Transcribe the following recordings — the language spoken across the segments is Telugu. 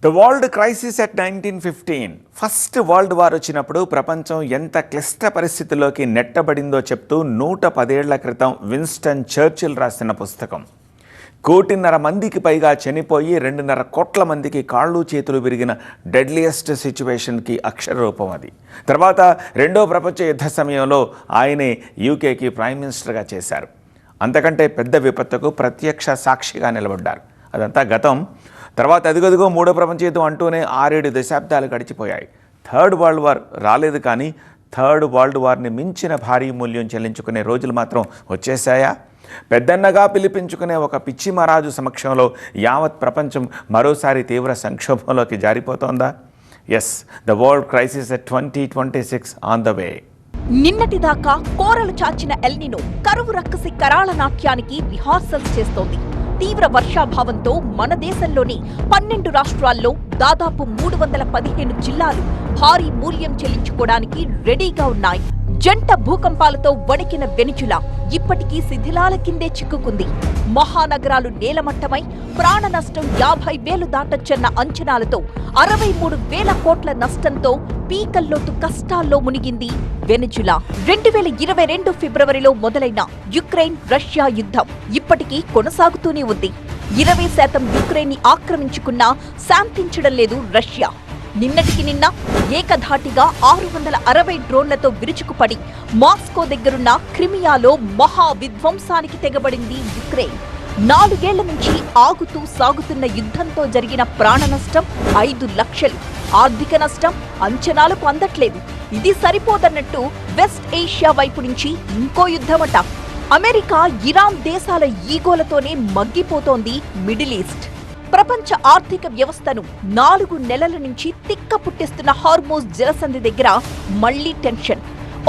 The world crisis at 1915 first world war వచ్చినప్పుడు ప్రపంచం ఎంత క్లిష్ట పరిస్థితుల్లోకి నెట్టబడిందో చెప్తూ 110 ఏళ్ల క్రితం విన్స్టన్ చర్చిల్ రాసిన పుస్తకం. 1.5 మందికి పైగా చనిపోయి 2.5 కోట్ల మందికి కాళ్ళు చేతులు విరిగిన డెడ్లియెస్ట్ సిచ్యువేషన్కి అక్షరరూపం అది. తర్వాత రెండో ప్రపంచ యుద్ధ సమయంలో ఆయనే యూకేకి ప్రైమ్ మినిస్టర్గా చేశారు. అంతకంటే పెద్ద విపత్తుకు ప్రత్యక్ష సాక్షిగా నిలబడ్డారు. అదంతా గతం. తర్వాత అదిగదిగో మూడో ప్రపంచ యుద్ధం అంటూనే 6-7 దశాబ్దాలు గడిచిపోయాయి. థర్డ్ వరల్డ్ వార్ రాలేదు, కానీ థర్డ్ వరల్డ్ వార్ని మించిన భారీ మూల్యం చెల్లించుకునే రోజులు మాత్రం వచ్చేసాయా? పెద్దన్నగా పిలిపించుకునే ఒక పిచ్చి మహారాజు సమక్షంలో యావత్ ప్రపంచం మరోసారి తీవ్ర సంక్షోభంలోకి జారిపోతోందా? Yes, the world crisis at 2026 on the way. నిన్నటిదాకా కోరలు చాచిన ఎల్నినో కరువు రక్కసి కరాళ నాట్యానికి రిహార్సల్స్ చేస్తోంది. తీవ్ర వర్షాభావంతో మన దేశంలోని 12 రాష్ట్రాల్లో దాదాపు 315 జిల్లాలు భారీ మూల్యం చెల్లించుకోవడానికి రెడీగా ఉన్నాయి. జంట భూకంపాలతో వణికిన వెనిజులా ఇప్పటికీ శిథిలాల కిందే చిక్కుకుంది. మహానగరాలు నేలమట్టమై ప్రాణ నష్టం 50,000 దాటొచ్చన్న అంచనాలతో 63,000 కోట్ల నష్టంతో పీకల్లోతు కష్టాల్లో మునిగింది వెనిజులా. 2022 ఫిబ్రవరిలో మొదలైన యుక్రెయిన్ రష్యా యుద్ధం ఇప్పటికీ కొనసాగుతూనే ఉంది. 20% యుక్రెయిన్ ని ఆక్రమించుకున్నా శాంతించడం లేదు రష్యా. నిన్నటికి నిన్న ఏకధాటిగా 660 డ్రోన్లతో విరుచుకుపడి మాస్కో దగ్గరున్న క్రిమియాలో మహా విధ్వంసానికి తెగబడింది యుక్రెయిన్. 4 ఏళ్ల నుంచి ఆగుతూ సాగుతున్న యుద్ధంతో జరిగిన ప్రాణ నష్టం 5 లక్షలు. ఆర్థిక నష్టం అంచనాలకు అందట్లేదు. ఇది సరిపోదన్నట్టు వెస్ట్ ఏషియా వైపు నుంచి ఇంకో యుద్ధమట. అమెరికా, ఇరాన్ దేశాల ఈగోలతోనే మగ్గిపోతోంది మిడిల్ ఈస్ట్. ప్రపంచ ఆర్థిక వ్యవస్థను 4 నెలల నుంచి తిక్క పుట్టిస్తున్న హార్మోజ్ జలసంధి దగ్గర మళ్లీ టెన్షన్.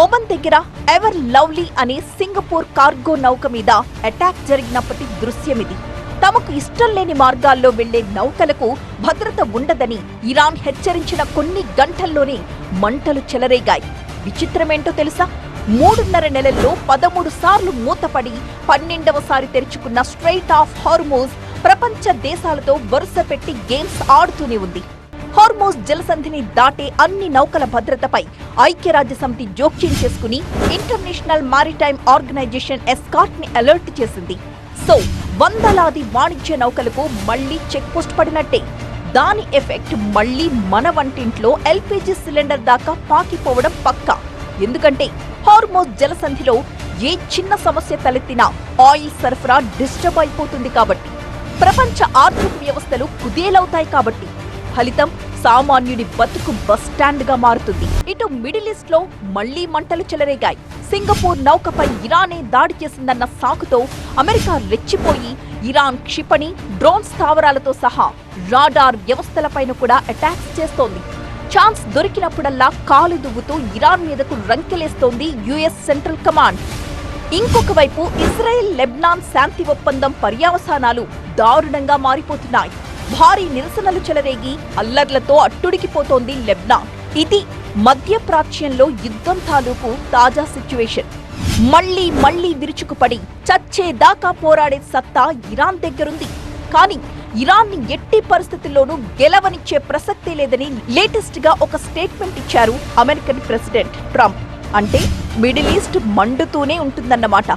ఒమన్ దగ్గర ఎవర్ లవ్లీ అనే సింగపూర్ కార్గో నౌక మీద అటాక్ జరిగినప్పటి దృశ్యమిది. తమకు ఇష్టం లేని మార్గాల్లో వెళ్లే నౌకలకు భద్రత ఉండదని ఇరాన్ హెచ్చరించిన కొన్ని గంటల్లోనే మంటలు చెలరేగాయి. విచిత్రమేంటో తెలుసా? 3.5 నెలల్లో 13 సార్లు మూతపడి 12వసారి తెరుచుకున్న స్ట్రెయిట్ ఆఫ్ హార్మోజ్ ప్రపంచ దేశాలతో వరుస పెట్టి గేమ్స్ ఆడుతూనే ఉంది. హార్మోజ్ జలసంధిని దాటే అన్ని నౌకల భద్రతపై ఐక్యరాజ్యసమితి జోక్యం చేసుకుని ఇంటర్నేషనల్ మారిటైమ్ ఆర్గనైజేషన్ ఎస్కార్ట్ ని అలర్ట్ చేసింది. సో వందలాది వాణిజ్య నౌకలకు మళ్లీ చెక్ పోస్ట్ పడినట్టే. దాని ఎఫెక్ట్ మళ్లీ మన వంటింట్లో ఎల్పీజీ సిలిండర్ దాకా పాకిపోవడం పక్కా. ఎందుకంటే హార్మోజ్ జలసంధిలో ఏ చిన్న సమస్య తలెత్తినా ఆయిల్ సరఫరా డిస్టర్బ్ అయిపోతుంది కాబట్టి, ప్రపంచ ఆర్థిక వ్యవస్థలు కుదేలవుతాయి కాబట్టి, ఫలితం సామాన్యుడి బతుకు బస్టాండ్ గా మారుతుంది. ఇటు మిడిల్ ఈస్ట్ లో మళ్లీ మంటలు చెలరేగాయి. సింగపూర్ నౌకపై ఇరానే దాడి చేసిందన్న సాకుతో అమెరికా రెచ్చిపోయి ఇరాన్ క్షిపణి, డ్రోన్ స్థావరాలతో సహా రాడార్ వ్యవస్థలపైన కూడా అటాక్స్ చేస్తోంది. ఛాన్స్ దొరికినప్పుడల్లా కాలు దువ్వుతూ ఇరాన్ మీదకు రంకెలేస్తోంది యుఎస్ సెంట్రల్ కమాండ్. ఇంకొక వైపు ఇజ్రాయెల్ లెబ్నాన్ శాంతి ఒప్పందం పర్యవసానాలు దారుణంగా మారిపోతున్నాయి. భారీ నిరసనలు చెలరేగి అల్లర్లతో అట్టుడికిపోతోంది లెబ్నాన్. ఇది మధ్యప్రాచ్యంలో యుద్ధం తాలూకు తాజా సిచ్యువేషన్. మళ్లీ విరుచుకుపడి చచ్చేదాకా పోరాడే సత్తా ఇరాన్ దగ్గరుంది. కానీ ఇరాన్ ని ఎట్టి పరిస్థితుల్లోనూ గెలవనిచ్చే ప్రసక్తే లేదని లేటెస్ట్ గా ఒక స్టేట్మెంట్ ఇచ్చారు అమెరికన్ ప్రెసిడెంట్ ట్రంప్. అంటే మిడిల్ ఈస్ట్ మండుతూనే ఉంటుందన్నమాట.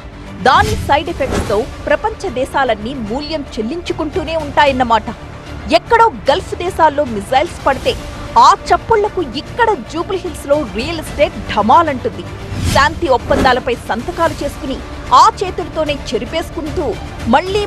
దాని సైడ్ ఎఫెక్ట్స్ తో ప్రపంచ దేశాలన్నీ మూల్యం చెల్లించుకుంటూనే ఉంటాయన్నమాట. ఎక్కడో గల్ఫ్ దేశాల్లో మిజైల్స్ పడితే ఆ చప్పుళ్లకు ఇక్కడ జూబ్లీ హిల్స్ లో రియల్ ఎస్టేట్ ఢమాలంటుంది. శాంతి ఒప్పందాలపై సంతకాలు చేసుకుని ఆ చేతులతోనే చెరిపేసుకుంటూ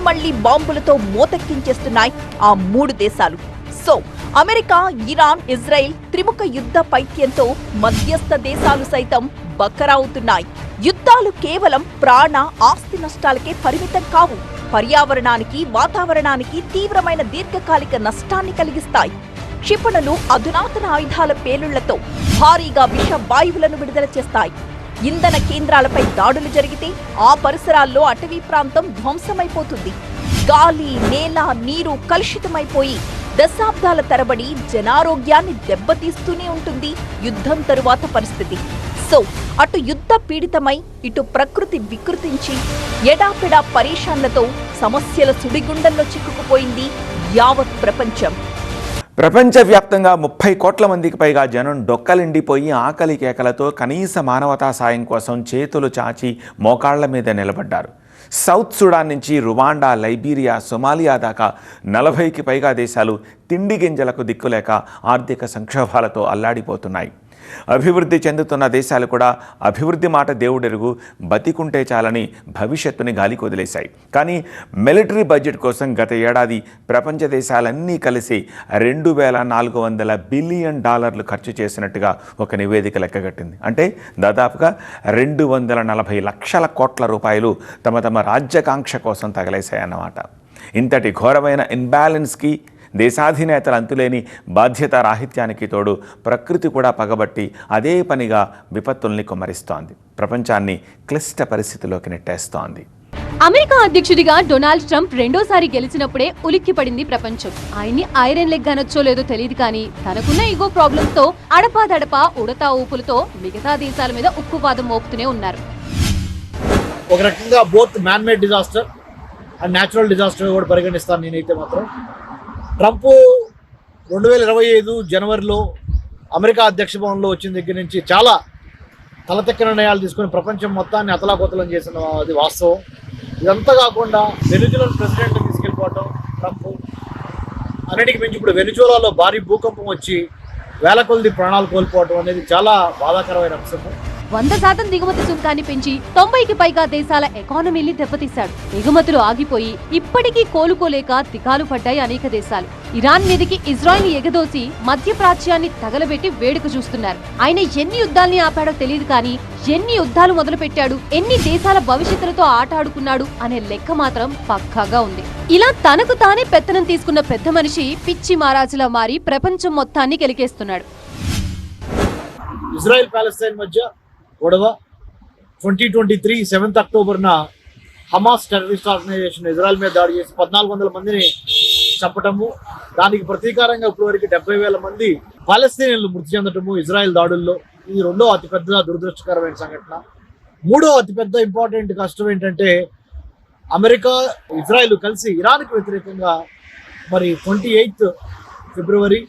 మళ్లీ బాంబులతో మోతెక్కించేస్తున్నాయి ఆ 3 దేశాలు. సో అమెరికా, ఇరాన్, ఇజ్రాయెల్ త్రిముఖ యుద్ధ పైత్యంతో మధ్యస్థ దేశాలు సైతం బకరావుతున్నాయి. యుద్ధాలు కేవలం ప్రాణ, ఆస్తి నష్టాలకే పరిమితం కావు. పర్యావరణానికి, వాతావరణానికి తీవ్రమైన దీర్ఘకాలిక నష్టాన్ని కలిగిస్తాయి. క్షిపణులు, అధునాతన ఆయుధాల పేలుళ్లతో భారీగా విష వాయువులను విడుదల చేస్తాయి. ఇంధన కేంద్రాలపై దాడులు జరిగితే ఆ పరిసరాల్లో అటవీ ప్రాంతం ధ్వంసమైపోతుంది. గాలి, నేల, నీరు కలుషితమైపోయి దశాబ్దాల తరబడి జనారోగ్యాన్ని దెబ్బతీస్తూనే ఉంటుంది యుద్ధం తరువాత పరిస్థితి. సో అటు యుద్ధ పీడితమై, ఇటు ప్రకృతి వికృతించి ఎడాపెడా పరేషాన్లతో సమస్యల సుడిగుండంలో చిక్కుకుపోయింది యావత్ ప్రపంచం. ప్రపంచవ్యాప్తంగా 30 కోట్ల మందికి పైగా జనం డొక్కలిండిపోయి ఆకలి కేకలతో కనీస మానవతా సాయం కోసం చేతులు చాచి మోకాళ్ల మీద నిలబడ్డారు. సౌత్ సుడాన్ నుంచి రువాండా, లైబీరియా, సొమాలియా దాకా 40కి పైగా దేశాలు తిండి గింజలకు దిక్కులేక ఆర్థిక సంక్షోభాలతో అల్లాడిపోతున్నాయి. అభివృద్ధి చెందుతున్న దేశాలు కూడా అభివృద్ధి మాట దేవుడెరుగు, బతికుంటే చాలని భవిష్యత్తుని గాలికి వదిలేశాయి. కానీ మిలిటరీ బడ్జెట్ కోసం గత ఏడాది ప్రపంచ దేశాలన్నీ కలిసి $2,400 బిలియన్ ఖర్చు చేసినట్టుగా ఒక నివేదిక లెక్కగట్టింది. అంటే దాదాపుగా 240 లక్షల కోట్ల రూపాయలు తమ తమ రాజ్యాకాంక్ష కోసం తగలేశాయన్నమాట. ఇంతటి ఘోరమైన ఇన్బ్యాలెన్స్కి, దేశాధినేతల అంతులేని బాధ్యత రాహిత్యానికి తోడు ప్రకృతి కూడా పగబట్టి అదే పనిగా విపత్తుల్ని కుమ్మరిస్తోంది, ప్రపంచాన్ని క్లిష్ట పరిస్థితిలోకి నెట్టేస్తోంది. అమెరికా అధ్యక్షుడిగా డొనాల్డ్ ట్రంప్ రెండోసారి గెలిచినప్పుడే ఉలిక్కిపడింది ప్రపంచం. ఆయన్ని ఐరన్ లెగ్ అనొచ్చో లేదో తెలియదు కానీ తనకున్న ఈగో ప్రాబ్లమ్స్ తో అడపాదడపా ఉడతా ఊపులతో మిగతా దేశాల మీద ఉక్కుపాదం మోపుతూనే ఉన్నారు. ఒక రకంగా both man made disaster and natural disaster కూడా పరిగణిస్తాను నేనైతే మాత్రం. ట్రంప్ 2025 జనవరిలో అమెరికా అధ్యక్ష భవన్లో వచ్చిన దగ్గర నుంచి చాలా తలతెక్క నిర్ణయాలు తీసుకుని ప్రపంచం మొత్తాన్ని అతలాకుతలం చేసిన అది వాస్తవం. ఇదంతా కాకుండా వెనిజువలా ప్రెసిడెంట్ తీసుకెళ్ళిపోవటం ట్రంప్, అన్నిటికీ మించి ఇప్పుడు వెనిజువలాలో భారీ భూకంపం వచ్చి వేల కొలది ప్రాణాలు కోల్పోవటం అనేది చాలా బాధాకరమైన అంశం. 100% దిగుమతి సుంకాన్ని పెంచి 90కి పైగా దేశాల ఎకానమీని దెబ్బతీశాడు. ఎగుమతులు ఆగిపోయి ఇప్పటికీ కోలుకోలేక దిగాలు పడ్డాయి అనేక దేశాలు. ఇరాన్ మీదకి ఇజ్రాయిల్ ఎగదోసి మధ్యప్రాచ్యాన్ని తగలబెట్టి వేడుక చూస్తున్నారు. ఆయన ఎన్ని యుద్ధాల్ని ఆపాడో తెలియదు కానీ ఎన్ని యుద్ధాలు మొదలు పెట్టాడు, ఎన్ని దేశాల భవిష్యత్తులతో ఆట ఆడుకున్నాడు అనే లెక్క మాత్రం పక్కాగా ఉంది. ఇలా తనకు తానే పెత్తనం తీసుకున్న పెద్ద మనిషి పిచ్చి మహారాజులా మారి ప్రపంచం మొత్తాన్ని కెలికేస్తున్నాడు. ఇజ్రాయెల్ పాలస్తీన్ మధ్య గొడవ 2023 7th అక్టోబర్న హమాస్ టెర్రరిస్ట్ ఆర్గనైజేషన్ ఇజ్రాయెల్ మీద దాడి చేసి 1,400 మందిని చంపటము, దానికి ప్రతీకారంగా ఇప్పటివరకు 70,000 మంది పాలస్తీనియన్లు మృతి చెందటము ఇజ్రాయెల్ దాడుల్లో. ఇది రెండో అతిపెద్ద దురదృష్టకరమైన సంఘటన. మూడో అతిపెద్ద ఇంపార్టెంట్ కష్టం ఏంటంటే అమెరికా, ఇజ్రాయెల్ కలిసి ఇరాన్కి వ్యతిరేకంగా మరి 28 ఫిబ్రవరి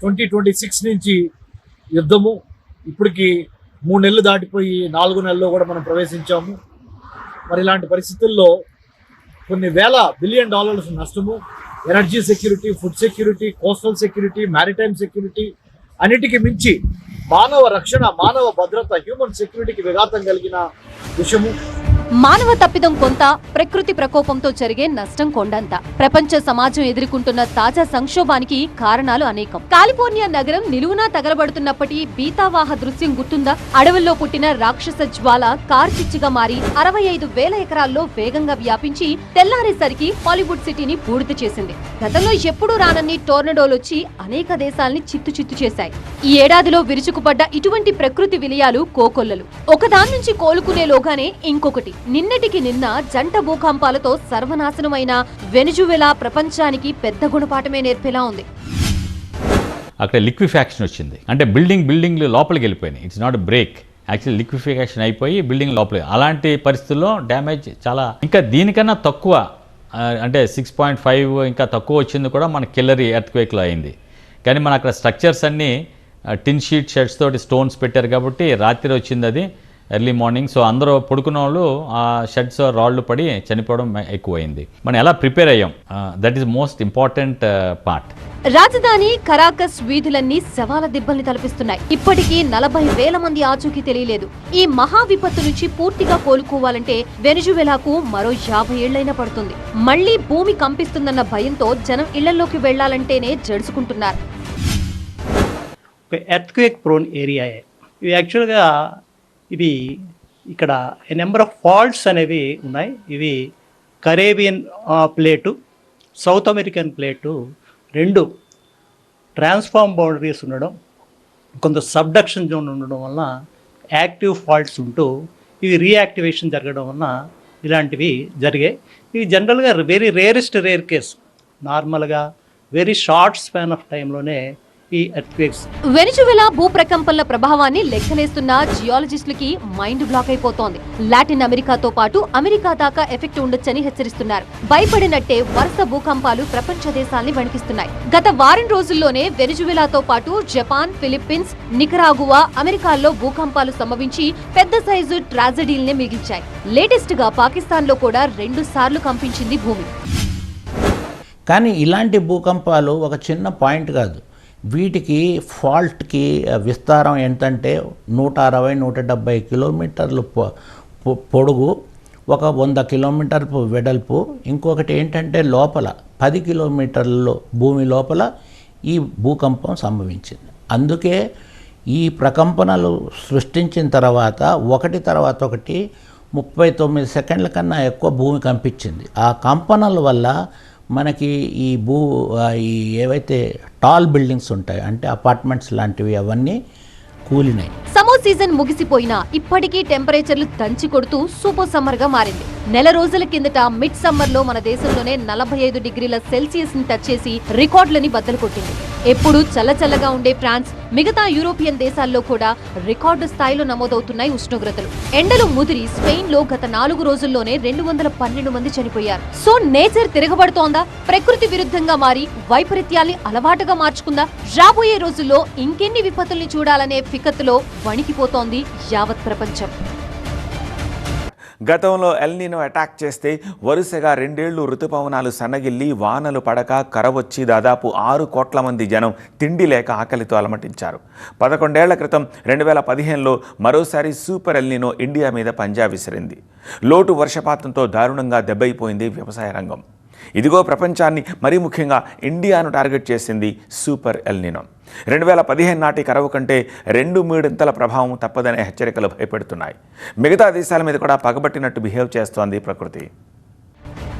2026 నుంచి యుద్ధము. ఇప్పటికి 3 నెలలు దాటిపోయి 4 నెలల్లో కూడా మనం ప్రవేశించాము. మరి ఇలాంటి పరిస్థితుల్లో కొన్ని వేల బిలియన్ డాలర్స్ నష్టము, energy security, food security, coastal security, maritime security, అన్నిటికీ మించి మానవ రక్షణ, మానవ భద్రత, హ్యూమన్ సెక్యూరిటీకి విఘాతం కలిగిన విషయము. మానవ తప్పిదం కొంత, ప్రకృతి ప్రకోపంతో జరిగే నష్టం కొండంత. ప్రపంచ సమాజం ఎదుర్కొంటున్న తాజా సంక్షోభానికి కారణాలు అనేకం. కాలిఫోర్నియా నగరం నిలువునా తగలబడుతున్నప్పటి బీతావాహ దృశ్యం గుర్తుందా? అడవుల్లో పుట్టిన రాక్షస జ్వాల కార్చిచ్చుగా మారి 65,000 ఎకరాల్లో వేగంగా వ్యాపించి తెల్లారేసరికి హాలీవుడ్ సిటీని బూడిద చేసింది. గతంలో ఎప్పుడూ రానన్ని టోర్నడోలొచ్చి అనేక దేశాల్ని చిత్తు చేశాయి. ఈ ఏడాదిలో విరుచుకుపడ్డ ఇటువంటి ప్రకృతి విలయాలు కోకొల్లలు. ఒకదాని నుంచి కోలుకునేలోగానే ఇంకొకటి. నిన్నటికి నిన్న జంట భూకంపాలతో సర్వనాశనమైన వెనిజువెలా ప్రపంచానికి పెద్ద గుణపాఠమే నేర్పేలా ఉంది. అక్కడ లిక్విఫాక్షన్ వచ్చింది, అంటే బిల్డింగ్ లోపలికి వెళ్ళిపోయినాయి. It's not break, actually liquefaction అయిపోయి బిల్డింగ్ లోపలికి. అలాంటి పరిస్థితుల్లో డ్యామేజ్ చాలా, ఇంకా దీనికన్నా తక్కువ అంటే 6.5 ఇంకా తక్కువ వచ్చింది కూడా మన కిల్లరీ ఎర్త్క్వేక్లో అయింది. కానీ మన అక్కడ స్ట్రక్చర్స్ అన్నీ టిన్ షీట్ షెడ్స్ తోటి స్టోన్స్ పెట్టారు కాబట్టి రాత్రి వచ్చింది అది ఎర్లీ మార్నింగ్. సో అందరూ పడుకున్న వాళ్ళు ఆ షెడ్స్ రాళ్ళు పడి చనిపోవడం ఎక్కువైంది. మనం ఎలా ప్రిపేర్ అయ్యాం, that is most important part. రాజధాని కరాకస్ వీధులన్నీ శవాల దిబ్బల్ని తలపిస్తున్నాయి. ఇప్పటికీ 40,000 మంది ఆచూకీ తెలియలేదు. ఈ మహా విపత్తు నుంచి పూర్తిగా కోలుకోవాలంటే వెనిజువెలాకు మరో 50 ఏళ్లైనా పడుతుంది. మళ్లీ భూమి కంపిస్తుందన్న భయంతో జనం ఇళ్లలోకి వెళ్లాలంటేనే జడుసుకుంటున్నారు. ఎర్త్క్వేక్ ప్రోన్ ఏరియా ఇవి యాక్చువల్గా ఇవి ఇక్కడ నెంబర్ ఆఫ్ ఫాల్ట్స్ అనేవి ఉన్నాయి. ఇవి Caribbean plate, south American plate రెండు ట్రాన్స్ఫార్మ్ బౌండరీస్ ఉండడం, కొంత సబ్డక్షన్ జోన్ ఉండడం వలన యాక్టివ్ ఫాల్ట్స్ ఉంటూ ఇవి రీయాక్టివేషన్ జరగడం వలన ఇలాంటివి జరిగాయి. ఇవి జనరల్గా వెరీ రేరెస్ట్ రేర్ కేసు. నార్మల్గా వెరీ షార్ట్ స్పాన్ ఆఫ్ టైంలోనే ఈ ఎర్త్క్వేక్స్. వెనిజువెలా భూప్రకంపనల ప్రభావాన్ని లెక్కలేస్తున్న జియాలజిస్టులకి మైండ్ బ్లాక్ అయిపోతోంది. లాటిన్ అమెరికాతో పాటు అమెరికా దాకా ఎఫెక్ట్ ఉండొచ్చని హెచ్చరిస్తున్నారు. భయపడినట్టే వరుస భూకంపాలు ప్రపంచ దేశాల్ని వణికిస్తున్నాయి. గత వారం రోజుల్లోనే వెనిజువెలాతో పాటు జపాన్, ఫిలిప్పీన్స్, నికరాగువా, అమెరికాల్లో భూకంపాలు సంభవించి పెద్ద సైజు ట్రాజడీల్నే మిగిల్చాయి. లేటెస్ట్ గా పాకిస్తాన్ లో కూడా 2 సార్లు కంపించింది భూమి. కానీ ఇలాంటి భూకంపాలు ఒక చిన్న పాయింట్ కాదు. వీటికి ఫాల్ట్కి విస్తారం ఏంటంటే 160-170 కిలోమీటర్లు పొడుగు, ఒక 100 కిలోమీటర్లు వెడల్పు. ఇంకొకటి ఏంటంటే లోపల 10 కిలోమీటర్ల భూమి లోపల ఈ భూకంపం సంభవించింది. అందుకే ఈ ప్రకంపనలు సృష్టించిన తర్వాత ఒకటి తర్వాత ఒకటి 39 సెకండ్ల కన్నా ఎక్కువ భూమి కంపించింది. ఆ కంపనల వల్ల మనకి ఈ ఏవైతే టాల్ బిల్డింగ్స్ ఉంటాయి, అంటే అపార్ట్మెంట్స్ లాంటివి, అవన్నీ కూలినాయి. సమ్మర్ సీజన్ ముగిసిపోయినా ఇప్పటికీ టెంపరేచర్లు దంచి కొడుతూ సూపర్ సమ్మర్ గా మారింది. నెల రోజుల కిందట మిడ్ సమ్మర్ లో మన దేశంలోనే 45 డిగ్రీల సెల్సియస్ ని టచ్ చేసి రికార్డులని బద్దలు కొట్టింది. ఎప్పుడు చల్లచల్లగా ఉండే ఫ్రాన్స్, మిగతా యూరోపియన్ దేశాల్లో కూడా రికార్డు స్థాయిలో నమోదవుతున్నాయి ఉష్ణోగ్రతలు. ఎండలు ముదిరి స్పెయిన్ లో గత 4 రోజుల్లోనే 212 మంది చనిపోయారు. సో నేచర్ తిరగబడుతోందా? ప్రకృతి విరుద్ధంగా మారి వైపరీత్యాల్ని అలవాటుగా మార్చుకుందా? రాబోయే రోజుల్లో ఇంకెన్ని విపత్తుల్ని చూడాలనే ఫికత్తులో వణికిపోతోంది యావత్ ప్రపంచం. గతంలో ఎల్నినో అటాక్ చేస్తే వరుసగా 2 ఏళ్లు ఋతుపవనాలు సన్నగిల్లి వానలు పడక కరవొచ్చి దాదాపు 6 కోట్ల మంది జనం తిండి లేక ఆకలితో అలమటించారు. 11 ఏళ్ల క్రితం 2015లో మరోసారి సూపర్ ఎల్నినో ఇండియా మీద పంజా విసిరింది. లోటు వర్షపాతంతో దారుణంగా దెబ్బైపోయింది వ్యవసాయ రంగం. ఇదిగో ప్రపంచాన్ని, మరీ ముఖ్యంగా ఇండియాను టార్గెట్ చేసింది సూపర్ ఎల్నినో. 2015 నాటి కరువు కంటే 2 మూడింతల ప్రభావం తప్పదనే హెచ్చరికలు భయపెడుతున్నాయి. మిగతా దేశాల మీద కూడా పగబట్టినట్టు బిహేవ్ చేస్తోంది ప్రకృతి.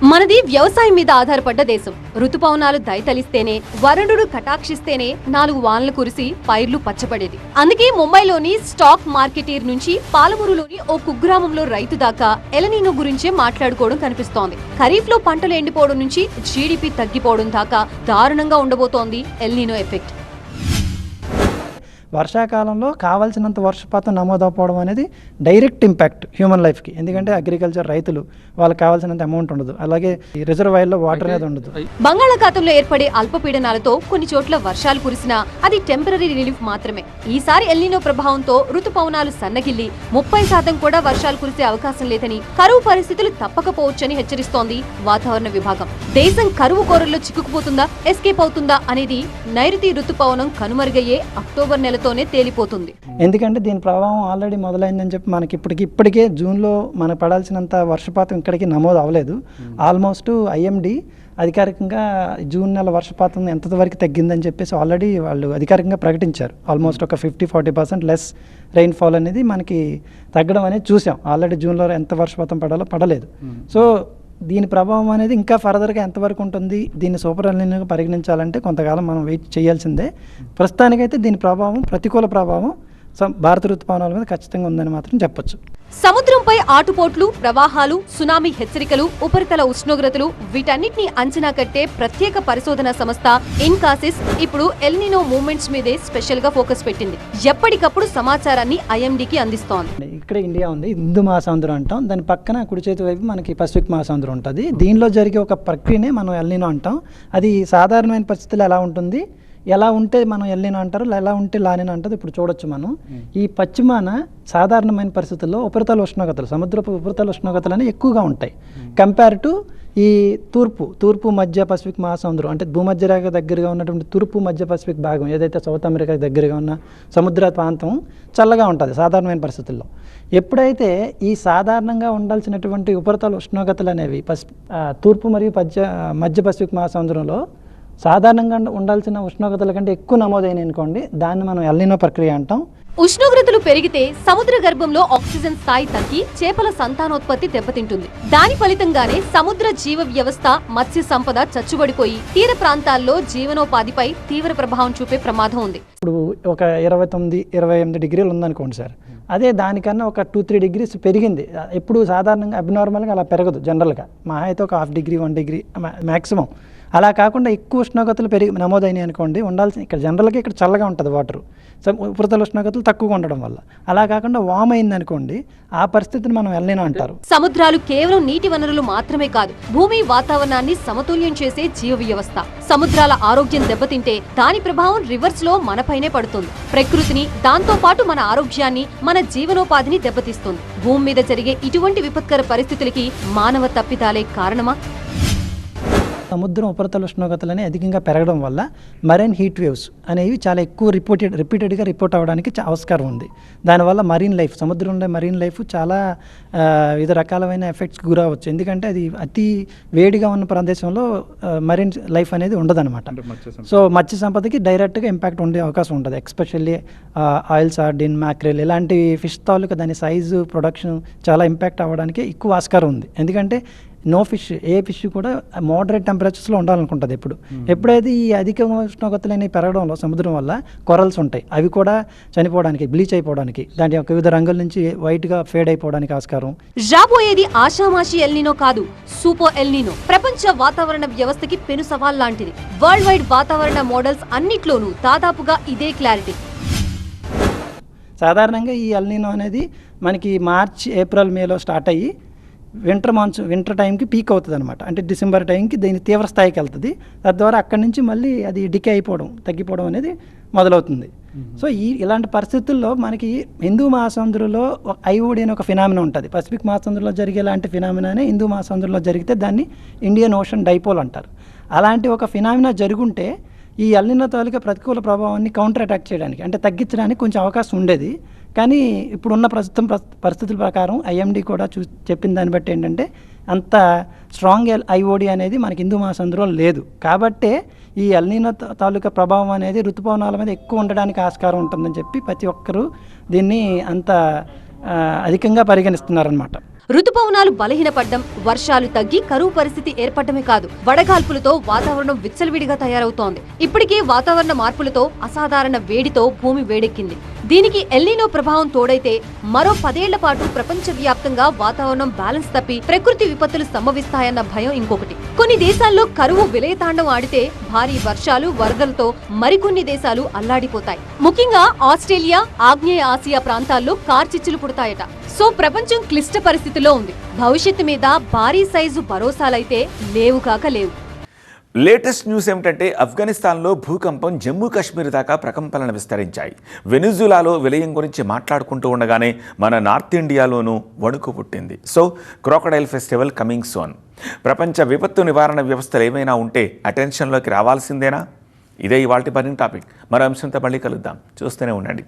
మనది వ్యవసాయం మీద ఆధారపడ్డ దేశం. ఋతుపవనాలు దయతలిస్తేనే, వరుణుడు కటాక్షిస్తేనే 4 వానలు కురిసి పైర్లు పచ్చబడేది. అందుకే ముంబైలోని స్టాక్ మార్కెటీర్ నుంచి పాలమూరులోని ఓ కుగ్రామంలో రైతు దాకా ఎల్నినో గురించే మాట్లాడుకోవడం కనిపిస్తోంది. ఖరీఫ్ లో పంటలు ఎండిపోవడం నుంచి జీడీపీ తగ్గిపోవడం దాకా దారుణంగా ఉండబోతోంది ఎల్నినో ఎఫెక్ట్. వర్షాకాలంలో కావాల్సినంత వర్షపాతం నమోదవడం అనేది డైరెక్ట్ ఇంపాక్ట్ హ్యూమన్ లైఫ్కి. ఎందుకంటే అగ్రికల్చర్ రైతులు వాళ్ళకి కావాల్సినంత అమౌంట్ ఉండదు, అలాగే ఈ రిజర్వాయర్లో వాటర్ అనేది ఉండదు. బంగాళాఖాతంలో ఏర్పడే అల్పపీడనాలతో కొన్ని చోట్ల వర్షాలు కురిసినా అది టెంపరరీ రిలీఫ్ మాత్రమే. ఈసారి ఎల్నినో ప్రభావంతో ఋతుపవనాలు సన్నగిల్లి 30% కూడా వర్షాలు కురిసే అవకాశం లేదని, కరువు పరిస్థితులు తప్పకపోవచ్చని హెచ్చరిస్తోంది వాతావరణ విభాగం. దేశం కరువు కోరల్లో చిక్కుకుపోతుందా, ఎస్కేప్ అవుతుందా అనేది నైరుతి ఋతుపవనం కనుమరుగయ్యే అక్టోబర్ నెలతోనే తేలిపోతుంది. ఎందుకంటే దీని ప్రభావం ఆల్రెడీ మొదలైందని చెప్పి మనకి ఇప్పటికే జూన్లో మనకు పడాల్సినంత వర్షపాతం ఇక్కడికి నమోదు అవ్వలేదు. ఆల్మోస్ట్ ఐఎండి అధికారికంగా జూన్ నెల వర్షపాతం ఎంతవరకు తగ్గిందని చెప్పేసి ఆల్రెడీ వాళ్ళు అధికారికంగా ప్రకటించారు. ఆల్మోస్ట్ ఒక 50-40% లెస్ రెయిన్ఫాల్ అనేది మనకి తగ్గడం అనేది చూసాం. ఆల్రెడీ జూన్లో ఎంత వర్షపాతం పడాలో పడలేదు. సో దీని ప్రభావం అనేది ఇంకా ఫర్దర్గా ఎంతవరకు ఉంటుంది, దీన్ని సూపర్ ఎల్నినోగా పరిగణించాలంటే కొంతకాలం మనం వెయిట్ చేయాల్సిందే. ప్రస్తుతానికైతే దీని ప్రభావం, ప్రతికూల ప్రభావం భారత ఋతుపవనాల మీద ఖచ్చితంగా ఉందని మాత్రం చెప్పొచ్చు. సముద్రంపై ఆటుపోట్లు, ప్రవాహాలు, సునామీ హెచ్చరికలు, ఉపరితల ఉష్ణోగ్రతలు వీటన్నిటిని అంచనా కట్టే ప్రత్యేక పరిశోధన సంస్థ ఇన్కాసిస్ ఇప్పుడు ఎల్నినో మూవ్మెంట్స్ మీదే స్పెషల్ గా ఫోకస్ పెట్టింది. ఎప్పటికప్పుడు సమాచారాన్ని ఐఎండీకి అందిస్తోంది. ఇక్కడ ఇండియా ఉంది, హిందూ మహాసముద్రం అంటాం. దాని పక్కన కుడి చేతి వైపు మనకి పసిఫిక్ మహాసముద్రం ఉంటుంది. దీనిలో జరిగే ఒక ప్రక్రియనే మనం ఎల్నినో అంటాం. అది సాధారణమైన పరిస్థితులు ఎలా ఉంటుంది, ఎలా ఉంటే మనం ఎల్నినో అంటారు, ఎలా ఉంటే లానినో అంటారు. ఇప్పుడు చూడొచ్చు మనం ఈ పశ్చిమాన సాధారణమైన పరిస్థితుల్లో ఉపరితల ఉష్ణోగ్రతలు, సముద్రపు ఉపరితల ఉష్ణోగ్రతలు అనేవి ఎక్కువగా ఉంటాయి కంపేర్ టు ఈ తూర్పు మధ్య పసిఫిక్ మహాసముద్రం. అంటే భూమధ్యరేఖ దగ్గరగా ఉన్నటువంటి తూర్పు మధ్య పసిఫిక్ భాగం ఏదైతే సౌత్ అమెరికా దగ్గరగా ఉన్న సముద్ర ప్రాంతం చల్లగా ఉంటుంది సాధారణమైన పరిస్థితుల్లో. ఎప్పుడైతే ఈ సాధారణంగా ఉండాల్సినటువంటి ఉపరితల ఉష్ణోగ్రతలు అనేవి తూర్పు మరియు మధ్య పసిఫిక్ మహాసముద్రంలో సాధారణంగా ఉండాల్సిన ఉష్ణోగ్రతల కంటే ఎక్కువ నమోదైన అనుకోండి, దాన్ని మనం ఎల్నినో ప్రక్రియ అంటాం. ఉష్ణోగ్రతలు పెరిగితే సముద్ర గర్భంలో ఆక్సిజన్ స్థాయి తగ్గి చేపల సంతానోత్పత్తి దెబ్బతింటుంది. దాని ఫలితంగానే సముద్ర జీవ వ్యవస్థ, మత్స్య సంపద చచ్చుబడిపోయి తీర ప్రాంతాల్లో జీవనోపాధిపై తీవ్ర ప్రభావం చూపే ప్రమాదం ఉంది. ఇప్పుడు ఒక 29-28 డిగ్రీలు ఉందనుకోండి సార్, అదే దానికన్నా ఒక 2-3 డిగ్రీస్ పెరిగింది. ఎప్పుడు సాధారణంగా అబ్నార్మల్గా అలా పెరగదు జనరల్గా. మహా అయితే ఒక 0.5 డిగ్రీ 1 డిగ్రీ మ్యాక్సిమం. అలా కాకుండా ఎక్కువ ఉష్ణోగ్రతలు నమోదైనాయి అనుకోండి, ఉండాల్సిన ఇక్కడ జనరల్గా ఇక్కడ చల్లగా ఉంటుంది వాటర్, ఉపరితల ఉష్ణోగ్రతలు తక్కువగా ఉండడం వల్ల. అలా కాకుండా వామ్ అయింది అనుకోండి, ఆ పరిస్థితిని మనం ఎల్నినో అంటారు. సముద్రాలు కేవలం నీటి వనరులు మాత్రమే కాదు, భూమి వాతావరణాన్ని సమతుల్యం చేసే జీవ వ్యవస్థ. సముద్రాల ఆరోగ్యం దెబ్బతింటే దాని ప్రభావం రివర్స్ లో మనపైనే పడుతుంది. ప్రకృతిని, దాంతో పాటు మన ఆరోగ్యాన్ని, మన జీవనోపాధిని దెబ్బతీస్తుంది. భూమి మీద జరిగే ఇటువంటి విపత్కర పరిస్థితులకి మానవ తప్పిదాలే కారణమా? సముద్రం ఉపరితల ఉష్ణోగ్రతలని అధికంగా పెరగడం వల్ల మరైన్ హీట్ వేవ్స్ అనేవి చాలా ఎక్కువ రిపీటెడ్గా రిపోర్ట్ అవ్వడానికి ఆస్కారం ఉంది. దానివల్ల మరీన్ లైఫ్, సముద్రంలో ఉండే మరీన్ లైఫ్ చాలా వివిధ రకాలైన ఎఫెక్ట్స్కి గురవచ్చు. ఎందుకంటే అది అతి వేడిగా ఉన్న ప్రదేశంలో మరీన్ లైఫ్ అనేది ఉండదన్నమాట. సో మత్స్య సంపదకి డైరెక్ట్గా ఇంపాక్ట్ ఉండే అవకాశం ఉంటుంది. ఎక్స్పెషల్లీ ఆయిల్ సార్డిన్, మ్యాక్రెల్ ఇలాంటి ఫిష్ తాలూకా దాని సైజు, ప్రొడక్షన్ చాలా ఇంపాక్ట్ అవ్వడానికి ఎక్కువ ఆస్కారం ఉంది. ఎందుకంటే నో ఫిష్, ఏ ఫిష్ కూడా మోడరేట్ టెంపరేచర్స్లో ఉండాలనుకుంటుంది. ఎప్పుడైతే ఈ అధిక ఉష్ణోగ్రతలు అనేవి పెరగడంలో సముద్రం వల్ల కొరల్స్ ఉంటాయి, అవి కూడా చనిపోవడానికి, బ్లీచ్ అయిపోవడానికి, దాని యొక్క వివిధ రంగుల నుంచి వైట్గా ఫేడ్ అయిపోవడానికి ఆస్కారం. రాబోయేది ఆషామాషి ఎల్నినో కాదు, సూపర్ ఎల్నినో. ప్రపంచ వాతావరణ వ్యవస్థకి పెను సవాల్ లాంటిది. వరల్డ్ వైడ్ వాతావరణ మోడల్స్ అన్నిట్లోనూ దాదాపుగా ఇదే క్లారిటీ. సాధారణంగా ఈ ఎల్నినో అనేది మనకి మార్చ్, ఏప్రిల్, మేలో స్టార్ట్ అయ్యి వింటర్ టైంకి పీక్ అవుతుంది అనమాట. అంటే డిసెంబర్ టైంకి దీని తీవ్ర స్థాయికి వెళ్తుంది. తద్వారా అక్కడి నుంచి మళ్ళీ అది డికే అయిపోవడం, తగ్గిపోవడం అనేది మొదలవుతుంది. సో ఇలాంటి పరిస్థితుల్లో మనకి హిందూ మహాసముద్రంలో ఐఓడి అనే ఒక ఫినామినా ఉంటుంది. పసిఫిక్ మహాసముద్రంలో జరిగే లాంటి ఫినామినానే హిందూ మహాసముద్రంలో జరిగితే దాన్ని ఇండియన్ ఓషన్ డైపోల్ అంటారు. అలాంటి ఒక ఫినామినా జరుగుంటే ఈ ఎల్నినో తాలూకా ప్రతికూల ప్రభావాన్ని కౌంటర్ అటాక్ చేయడానికి, అంటే తగ్గించడానికి కొంచెం అవకాశం ఉండేది. కానీ ఇప్పుడున్న ప్రస్తుతం పరిస్థితుల ప్రకారం ఐఎండీ కూడా చెప్పిన దాన్ని బట్టి ఏంటంటే అంత స్ట్రాంగ్ ఐఓడి అనేది మనకి హిందూ మహాసముద్రంలో లేదు. కాబట్టే ఈ ఎల్నినో తాలూకా ప్రభావం అనేది ఋతుపవనాల మీద ఎక్కువ ఉండడానికి ఆస్కారం ఉంటుందని చెప్పి ప్రతి ఒక్కరూ దీన్ని అంత అధికంగా పరిగణిస్తున్నారనమాట. ఋతుపవనాలు బలహీనపడ్డం, వర్షాలు తగ్గి కరువు పరిస్థితి ఏర్పడమే కాదు, వడగాల్పులతో వాతావరణం విచ్చలవిడిగా తయారవుతోంది. ఇప్పటికే వాతావరణ మార్పులతో అసాధారణ వేడితో భూమి వేడెక్కింది. దీనికి ఎల్నినో ప్రభావం తోడైతే మరో 10 ఏళ్ల పాటు ప్రపంచవ్యాప్తంగా వాతావరణం బ్యాలెన్స్ తప్పి ప్రకృతి విపత్తులు సంభవిస్తాయన్న భయం ఇంకొకటి. కొన్ని దేశాల్లో కరువు విలయతాండం ఆడితే భారీ వర్షాలు, వరదలతో మరికొన్ని దేశాలు అల్లాడిపోతాయి. ముఖ్యంగా ఆస్ట్రేలియా, ఆగ్నేయ ఆసియా ప్రాంతాల్లో కార్చిచ్చులు పుడతాయట. సో ప్రపంచం క్లిష్ట పరిస్థితిలో ఉంది. భవిష్యత్తు మీద భారీ సైజు భరోసాలైతే లేవు కాక లేవు. లేటెస్ట్ న్యూస్ ఏమిటంటే ఆఫ్ఘనిస్తాన్లో భూకంపం జమ్మూ కాశ్మీర్ దాకా ప్రకంపనలు విస్తరించాయి. వెనిజులాలో విలయం గురించి మాట్లాడుకుంటూ ఉండగానే మన నార్త్ ఇండియాలోనూ వణుకు పుట్టింది. So crocodile festival coming soon. ప్రపంచ విపత్తు నివారణ వ్యవస్థలు ఏమైనా ఉంటే అటెన్షన్లోకి రావాల్సిందేనా? ఇదే ఇవాల్టి బర్నింగ్ టాపిక్. మరో అంశంతో మళ్ళీ కలుద్దాం. చూస్తూనే ఉండండి.